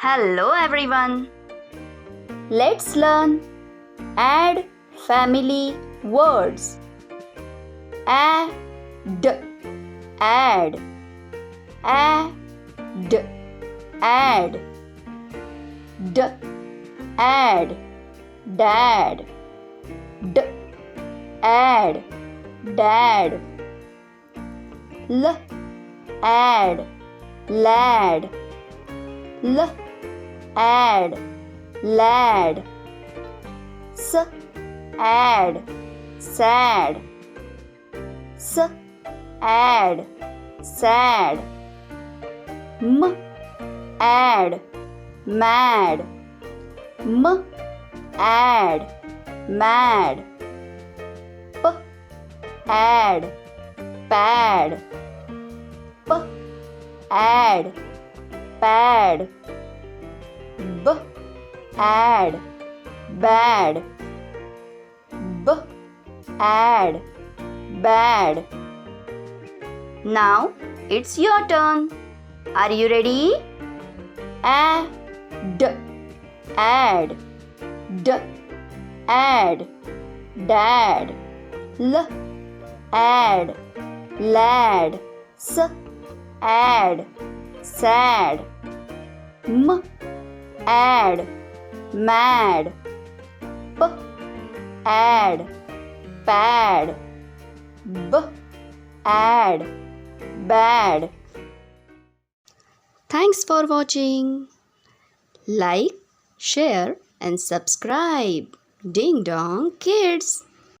Hello everyone. Let's learn add family words. Add, add, add, add, d, add, dad, d, add, dad, l, add, lad, l, add, lad, s, add, sad, s, add, sad, m, add, mad, m, add, mad, p, add, pad, p, add, pad, b, add, bad, b, add, bad. Now it's your turn. Are you ready? Add, add, d, add, dad, l, add, lad, s, add, sad, m, add, mad, p, add, pad, b, add, bad. Thanks for watching. Like, share and subscribe. Ding Dong Kids.